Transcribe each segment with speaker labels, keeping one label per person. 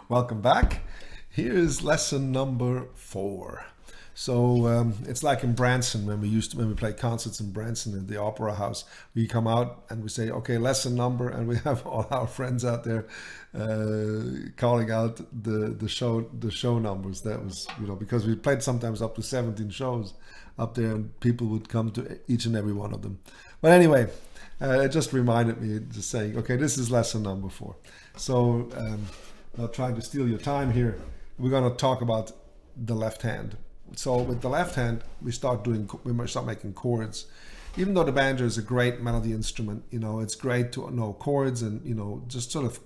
Speaker 1: Welcome back. Here's lesson number 4. So it's like in Branson when we play concerts in Branson in the Opera House. We come out and we say, okay, lesson number, and we have all our friends out there calling out the show numbers. That was because we played sometimes up to 17 shows up there, and people would come to each and every one of them. But anyway, it just reminded me, just saying, okay, this is lesson number 4. So not trying to steal your time here. We're going to talk about the left hand. So with the left hand, we start making chords. Even though the banjo is a great melody instrument, it's great to know chords and just sort of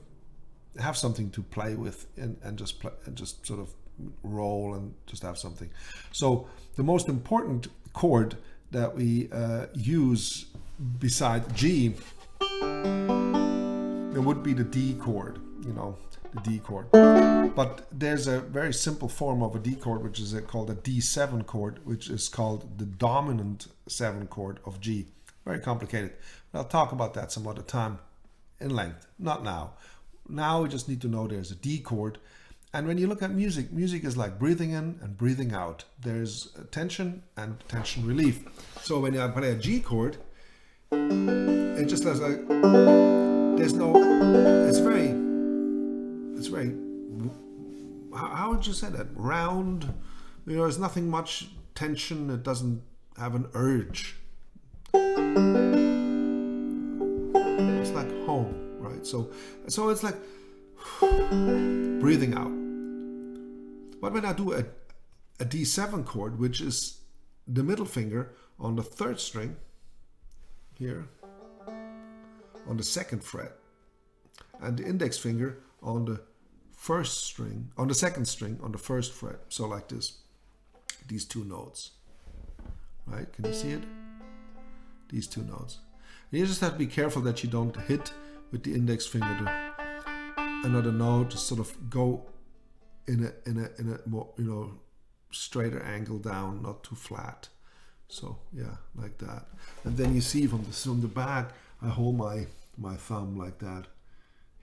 Speaker 1: have something to play with and just play and just sort of roll and just have something. So the most important chord that we use beside G, it would be the D chord, the D chord. But there's a very simple form of a D chord, which is called a D7 chord, which is called the dominant 7 chord of G. Very complicated. But I'll talk about that some other time in length, not now. Now we just need to know there's a D chord. And when you look at music, music is like breathing in and breathing out. There's tension and tension relief. So when I play a G chord, it just has like, it's very, how would you say that? Round, there's nothing much tension. It doesn't have an urge. It's like home, right? So it's like breathing out. But when I do a D7 chord, which is the middle finger on the 3rd string here, on the 2nd fret, and the index finger on the 1st string, on the 2nd string, on the 1st fret. So like this, these 2 notes, right? Can you see it? These 2 notes. And you just have to be careful that you don't hit with the index finger another note, just sort of go in a more straighter angle down, not too flat. So yeah, like that. And then you see from the back, I hold my thumb like that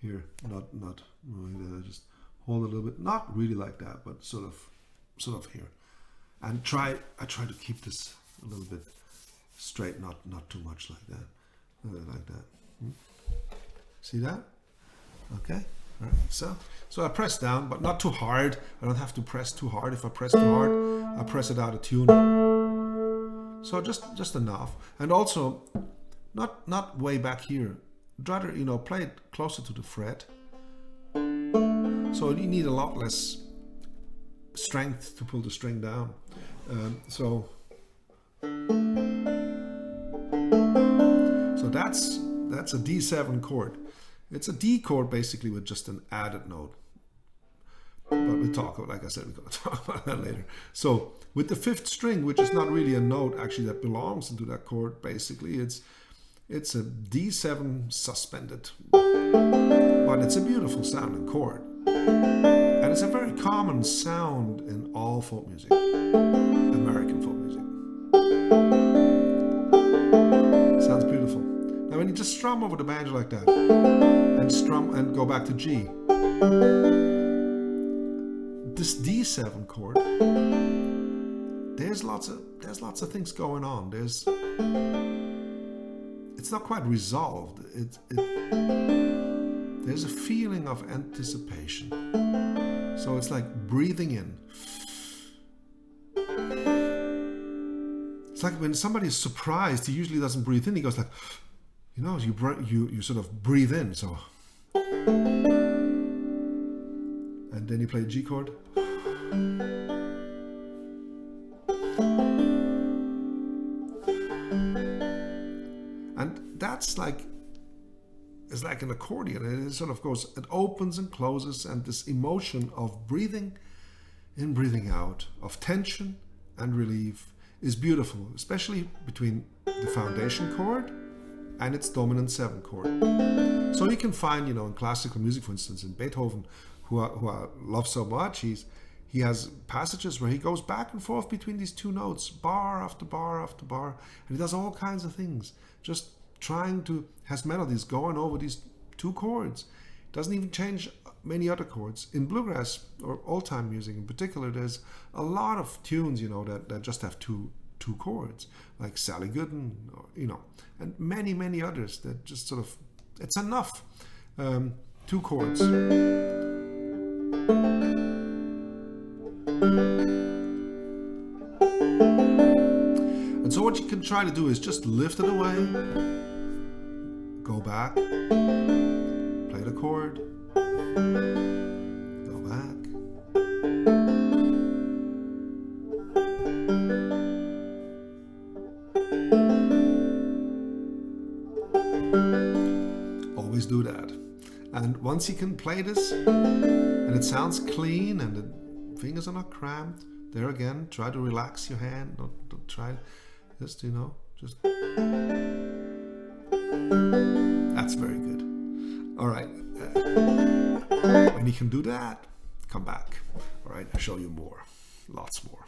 Speaker 1: here, not like that. I just hold a little bit, not really like that, but sort of here. And I try to keep this a little bit straight, not too much like that, like that. See that? Okay. All right. So I press down, but not too hard. I don't have to press too hard. If I press too hard, I press it out of tune. So just enough, and also not way back here. Rather, play it closer to the fret. So you need a lot less strength to pull the string down. So that's a D7 chord. It's a D chord basically with just an added note. But we're going to talk about that later. So with the 5th string, which is not really a note actually that belongs into that chord, basically it's a D7 suspended, but it's a beautiful sounding chord, and it's a very common sound in all folk music, American folk music. Sounds beautiful. Now when you just strum over the banjo like that, and strum and go back to G, this D7 chord, there's lots of things going on. It's not quite resolved. There's a feeling of anticipation. So it's like breathing in. It's like when somebody is surprised, he usually doesn't breathe in. He goes like, you sort of breathe in. So, and then you play a G chord. And that's it's like an accordion. It sort of goes, it opens and closes, and this emotion of breathing in, breathing out, of tension and relief is beautiful, especially between the foundation chord and its dominant 7 chord. So you can find, in classical music, for instance, in Beethoven, who I love so much, he has passages where he goes back and forth between these 2 notes, bar after bar after bar, and he does all kinds of things, just has melodies going over these 2 chords. Doesn't even change many other chords. In bluegrass or old-time music in particular, there's a lot of tunes, you know, that just have two chords, like Sally Gooden, or, you know, and many others that just sort of, it's enough. 2 chords. And so what you can try to do is just lift it away, go back, play the chord, go back. Always do that. And once you can play this and it sounds clean and the fingers are not cramped, there again, try to relax your hand, not try just, you know, just, that's very good. All right, when you can do that, come back. All right, I'll show you more, lots more.